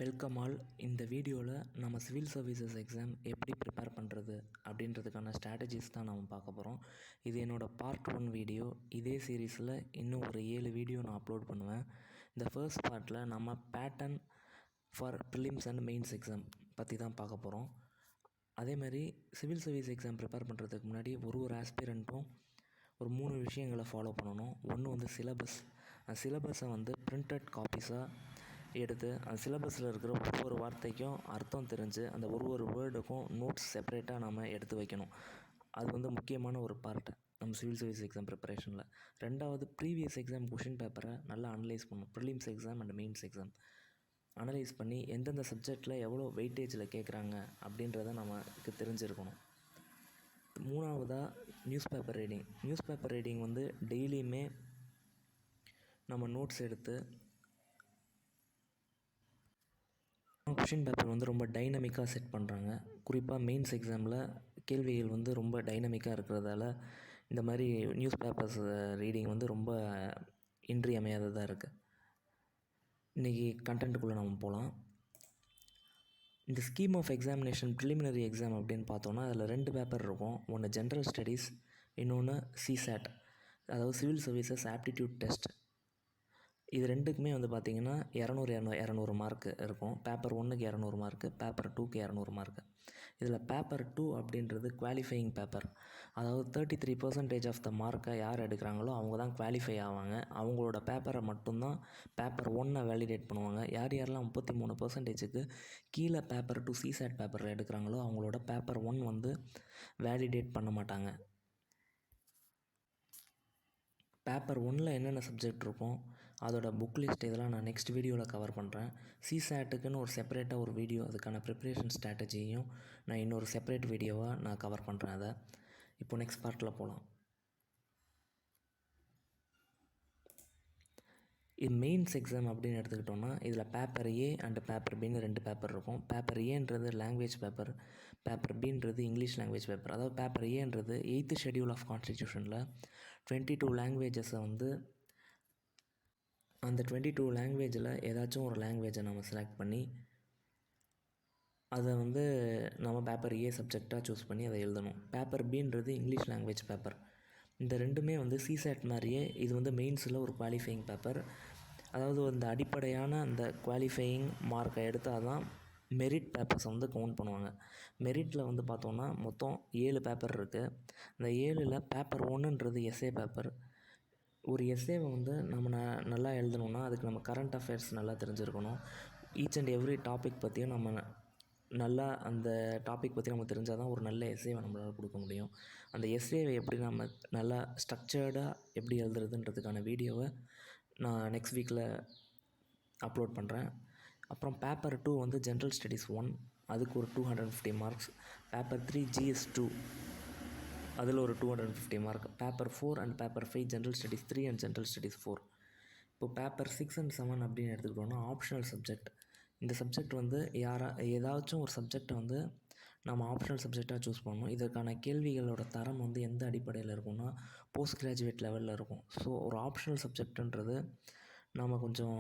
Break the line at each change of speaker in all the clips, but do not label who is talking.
Welcome all. இந்த வீடியோவில் நம்ம சிவில் சர்வீசஸ் எக்ஸாம் எப்படி ப்ரிப்பேர் பண்ணுறது அப்படின்றதுக்கான ஸ்ட்ராட்டஜிஸ் தான் நம்ம பார்க்க போகிறோம். இது என்னோடய பார்ட் 1 வீடியோ. இதே சீரீஸில் இன்னும் ஒரு 7 வீடியோ நான் அப்லோட் பண்ணுவேன். இந்த ஃபர்ஸ்ட் பார்ட்டில் நம்ம pattern for prelims and mains exam பற்றி தான் பார்க்க போகிறோம். அதேமாதிரி சிவில் சர்வீஸ் எக்ஸாம் ப்ரிப்பேர் பண்ணுறதுக்கு முன்னாடி ஒரு ஆஸ்பிரண்ட்டும் ஒரு 3 விஷயங்களை ஃபாலோ பண்ணணும். ஒன்று வந்து சிலபஸ். அந்த சிலபஸை வந்து பிரிண்டட் காப்பீஸாக எடுத்து அந்த சிலபஸில் இருக்கிற ஒவ்வொரு வார்த்தைக்கும் அர்த்தம் தெரிஞ்சு அந்த ஒரு வேர்டுக்கும் நோட்ஸ் செப்பரேட்டாக நம்ம எடுத்து வைக்கணும். அது வந்து முக்கியமான ஒரு பார்ட் நம்ம சிவில் சர்வீஸ் எக்ஸாம் ப்ரிப்பரேஷனில். ரெண்டாவது, ப்ரீவியஸ் எக்ஸாம் கொஷின் பேப்பரை நல்லா அனலைஸ் பண்ணணும். Prelims exam and mains exam analyse பண்ணி எந்தெந்த சப்ஜெக்டில் எவ்வளோ வெயிட்டேஜில் கேட்குறாங்க அப்படின்றத நமக்கு தெரிஞ்சிருக்கணும். மூணாவதாக, நியூஸ் பேப்பர் ரீடிங் வந்து டெய்லியுமே நம்ம நோட்ஸ் எடுத்து கொஷின் பேப்பர் வந்து ரொம்ப டைனமிக்காக செட் பண்ணுறாங்க. குறிப்பாக மெயின்ஸ் எக்ஸாமில் கேள்விகள் வந்து ரொம்ப டைனமிக்காக இருக்கிறதால இந்த மாதிரி நியூஸ் பேப்பர்ஸ் ரீடிங் வந்து ரொம்ப இன்றியமையாததாக இருக்குது. இன்றைக்கி கண்டென்ட்டுக்குள்ளே நம்ம போகலாம். இந்த scheme of examination preliminary exam அப்படின்னு பார்த்தோன்னா அதில் 2 பேப்பர் இருக்கும். ஒன்று ஜென்ரல் ஸ்டடீஸ், இன்னொன்று சிசாட், அதாவது சிவில் சர்வீசஸ் ஆப்டிடியூட் டெஸ்ட். இது ரெண்டுக்குமே வந்து பார்த்திங்கன்னா 200 மார்க்கு இருக்கும். பேப்பர் 1க்கு 200 மார்க்கு, பேப்பர் 2க்கு 200 மார்க்கு. இதில் பேப்பர் 2 அப்படின்றது குவாலிஃபையிங் பேப்பர். அதாவது 33% ஆஃப் த மார்க்கை யார் எடுக்கிறாங்களோ அவங்க தான் குவாலிஃபை ஆவாங்க. அவங்களோட பேப்பரை மட்டும்தான் பேப்பர் 1 வேலிடேட் பண்ணுவாங்க. யாரெல்லாம் 33%க்கு கீழே பேப்பர் 2 சிசாட் பேப்பரில் எடுக்கிறாங்களோ அவங்களோட பேப்பர் 1 வந்து வேலிடேட் பண்ண மாட்டாங்க. பேப்பர் 1ல் என்னென்ன சப்ஜெக்ட் இருக்கும், அதோட புக் லிஸ்ட் இதெல்லாம் நான் நெக்ஸ்ட் வீடியோவில் கவர் பண்ணுறேன். சிசாட்டுக்குன்னு ஒரு செப்பரேட்டாக ஒரு வீடியோ, அதுக்கான ப்ரிப்ரேஷன் ஸ்ட்ராட்டஜியும் நான் இன்னொரு செப்பரேட் வீடியோவாக நான் கவர் பண்ணுறேன். அதை இப்போ நெக்ஸ்ட் பார்ட்டில் போகலாம். இது மெயின்ஸ் எக்ஸாம் அப்படின்னு எடுத்துக்கிட்டோன்னா இதில் பேப்பர் ஏ அண்ட் பேப்பர் பின்னு 2 பேப்பர் இருக்கும். பேப்பர் ஏன்றது லாங்குவேஜ் பேப்பர், பேப்பர் பின்றது இங்கிலீஷ் லாங்குவேஜ் பேப்பர். அதாவது பேப்பர் ஏன்றது 8th ஷெட்யூல் ஆஃப் கான்ஸ்டிடியூஷனில் 22 லாங்குவேஜஸை வந்து அந்த 22 லாங்குவேஜில் ஏதாச்சும் ஒரு லாங்குவேஜை நம்ம செலக்ட் பண்ணி அதை வந்து நம்ம பேப்பர் ஏ சப்ஜெக்டாக சூஸ் பண்ணி அதை எழுதணும். பேப்பர் பின்றது இங்கிலீஷ் லாங்குவேஜ் பேப்பர். இந்த ரெண்டுமே வந்து சிசாட் மாதிரியே இது வந்து மெயின்ஸில் ஒரு குவாலிஃபையிங் பேப்பர். அதாவது அந்த அடிப்படையான அந்த குவாலிஃபையிங் மார்க்கை எடுத்தால் தான் மெரிட் பேப்பர்ஸை வந்து கவுண்ட் பண்ணுவாங்க. மெரிட்டில் வந்து பார்த்தோன்னா மொத்தம் 7 பேப்பர் இருக்குது. அந்த 7ல் பேப்பர் 1ன்றது எஸ்ஏ பேப்பர். ஒரு எஸ்ஏவை வந்து நம்ம நல்லா எழுதணுன்னா அதுக்கு நம்ம கரண்ட் அஃபேர்ஸ் நல்லா தெரிஞ்சிருக்கணும். ஈச் அண்ட் எவ்ரி டாபிக் பற்றியும் நம்ம நல்லா அந்த டாபிக் பற்றி நமக்கு தெரிஞ்சால் தான் ஒரு நல்ல எஸ்ஏவை நம்மளால் கொடுக்க முடியும். அந்த எஸ்ஏவை எப்படி நம்ம நல்லா ஸ்ட்ரக்சர்டாக எப்படி எழுதுறதுன்றதுக்கான வீடியோவை நான் நெக்ஸ்ட் வீக்கில் அப்லோட் பண்ணுறேன். அப்புறம் பேப்பர் 2 வந்து ஜென்ரல் ஸ்டடீஸ் 1, அதுக்கு ஒரு 250 மார்க்ஸ். பேப்பர் 3 GS 2, அதில் ஒரு 250 mark. Paper 4 and paper 5 general studies 3 and general studies 4. இப்போ பேப்பர் 6 அண்ட் 7 அப்படின்னு எடுத்துக்கிட்டோன்னா ஆப்ஷனல் சப்ஜெக்ட். இந்த சப்ஜெக்ட் வந்து ஏதாச்சும் ஒரு சப்ஜெக்டை வந்து நம்ம ஆப்ஷனல் சப்ஜெக்டாக சூஸ் பண்ணணும். இதற்கான கேள்விகளோட தரம் வந்து எந்த அடிப்படையில் இருக்கும்னா போஸ்ட் கிராஜுவேட் லெவலில் இருக்கும். ஸோ ஒரு ஆப்ஷனல் சப்ஜெக்டுன்றது நாம் கொஞ்சம்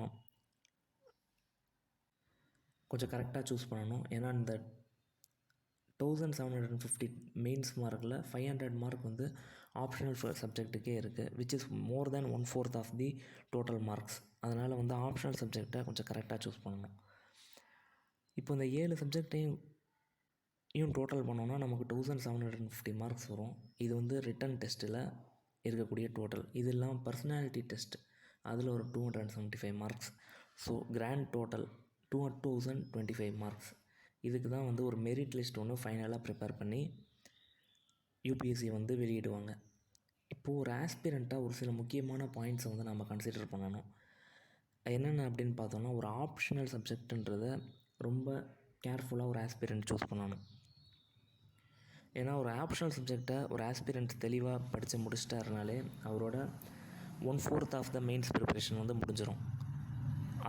கரெக்டாக சூஸ் பண்ணணும். ஏன்னா இந்த 1750 மெயின்ஸ் மார்க்கில் 500 மார்க் வந்து ஆப்ஷனல் சப்ஜெக்ட்டுக்கே இருக்குது, which is more than 1/4 of the total marks. அதனால் வந்து ஆப்ஷனல் சப்ஜெக்டை கொஞ்சம் கரெக்டாக சூஸ் பண்ணணும். இப்போ இந்த 7 சப்ஜெக்டையும் டோட்டல் பண்ணோன்னா நமக்கு 1750 மார்க்ஸ் வரும். இது வந்து ரிட்டன் டெஸ்ட்டில் இருக்கக்கூடிய டோட்டல். இது இல்லாமல் பர்சனாலிட்டி டெஸ்ட், அதில் ஒரு 275 marks. So grand total 2025 marks. இதுக்கு தான் வந்து ஒரு மெரிட் லிஸ்ட் ஒன்று ஃபைனலாக ப்ரிப்பேர் பண்ணி யூபிஎஸ்சி வந்து வெளியிடுவாங்க. இப்போது ஒரு ஆஸ்பிரண்ட்டாக ஒரு சில முக்கியமான பாயிண்ட்ஸை வந்து நம்ம கன்சிடர் பண்ணணும். என்னென்ன அப்படின்னு பார்த்தோன்னா, ஒரு ஆப்ஷனல் சப்ஜெக்ட்டுன்றதை ரொம்ப கேர்ஃபுல்லாக ஒரு ஆஸ்பிரண்ட் சூஸ் பண்ணணும். ஏன்னா ஒரு ஆப்ஷனல் சப்ஜெக்டை ஒரு ஆஸ்பிரண்ட் தெளிவாக படித்து முடிச்சிட்டாருனாலே அவரோட 1/4 ஆஃப் த மெயின்ஸ் ப்ரிப்பரேஷன் வந்து முடிஞ்சிடும்.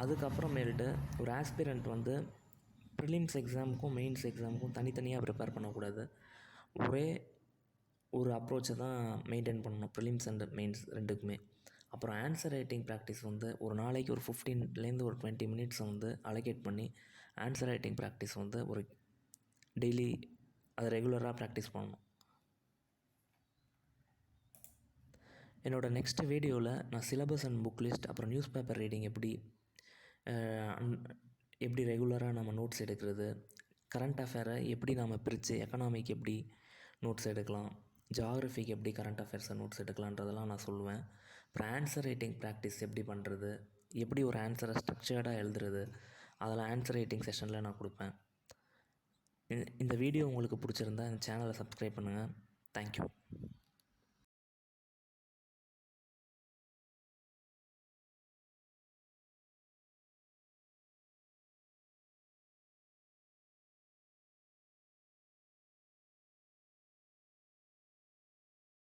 அதுக்கப்புறமேல்ட்டு ஒரு ஆஸ்பிரண்ட் வந்து ப்ரிலிம்ஸ் எக்ஸாமுக்கும் மெயின்ஸ் எக்ஸாமுக்கும் தனித்தனியாக ப்ரிப்பேர் பண்ணக்கூடாது. ஒரே ஒரு அப்ரோச்சை தான் மெயின்டைன் பண்ணணும் ப்ரிலிம்ஸ் அண்ட் மெயின்ஸ் ரெண்டுக்குமே. அப்புறம் ஆன்சர் ரைட்டிங் ப்ராக்டிஸ் வந்து ஒரு நாளைக்கு ஒரு 15லேருந்து ஒரு 20 மினிட்ஸை வந்து அலோகேட் பண்ணி ஆன்சர் ரைட்டிங் ப்ராக்டிஸ் வந்து ஒரு டெய்லி அதை ரெகுலராக ப்ராக்டிஸ் பண்ணணும். என்னோடய நெக்ஸ்ட் வீடியோவில் நான் சிலபஸ் அண்ட் புக் லிஸ்ட் அப்புறம் நியூஸ் பேப்பர் ரீடிங் எப்படி ரெகுலராக நம்ம நோட்ஸ் எடுக்கிறது, கரண்ட் அஃபேரை எப்படி நாம் பிரித்து எக்கனாமிக் எப்படி நோட்ஸ் எடுக்கலாம், ஜியாகிரஃபிக்கு எப்படி கரண்ட் அஃபேர்ஸை நோட்ஸ் எடுக்கலான்றதெல்லாம் நான் சொல்லுவேன். அப்புறம் ஆன்சர் ரைட்டிங் ப்ராக்டிஸ் எப்படி பண்ணுறது, எப்படி ஒரு ஆன்சரை ஸ்ட்ரக்சர்டாக எழுதுறது, அதெல்லாம் ஆன்சர் ரைட்டிங் செஷனில் நான் கொடுப்பேன். இந்த வீடியோ உங்களுக்கு பிடிச்சிருந்தா இந்த சேனலை சப்ஸ்கிரைப் பண்ணுங்கள். தேங்க்யூ.